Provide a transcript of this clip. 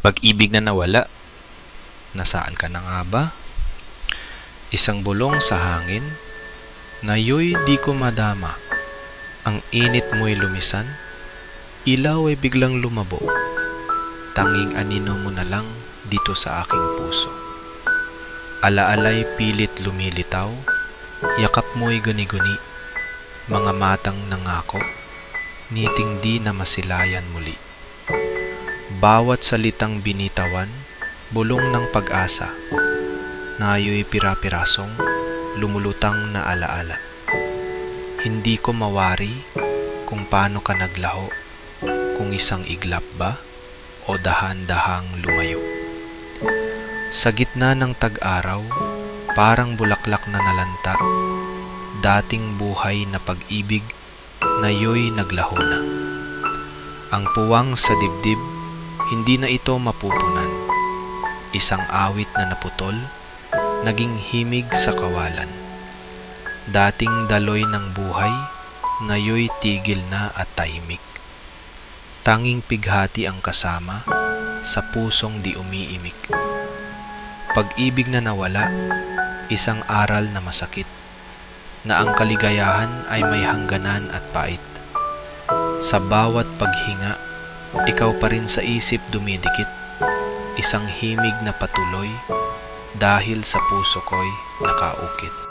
Pag-ibig na nawala, nasaan ka na nga ba? Isang bulong sa hangin, ngayoy di ko madama. Ang init mo'y lumisan, ilaw ay biglang lumabo. Tanging anino mo na lang dito sa aking puso. Alaalay pilit lumilitaw, yakap mo'y guni-guni. Mga matang nangako, ngiting di na masilayan muli. Bawat salitang binitawan, bulong ng pag-asa, nayo'y pira-pirasong lumulutang na alaala. Hindi ko mawari kung paano ka naglaho, kung isang iglap ba o dahan-dahang lumayo. Sa gitna ng tag-araw, parang bulaklak na nalanta, dating buhay na pag-ibig, ngayoy naglaho na. Ang puwang sa dibdib, hindi na ito mapupunan. Isang awit na naputol, naging himig sa kawalan. Dating daloy ng buhay, ngayoy tigil na at tahimik. Tanging pighati ang kasama sa pusong di umiimik. Pag-ibig na nawala, isang aral na masakit, na ang kaligayahan ay may hangganan at pait. Sa bawat paghinga, ikaw pa rin sa isip dumidikit, isang himig na patuloy dahil sa puso ko'y nakaukit.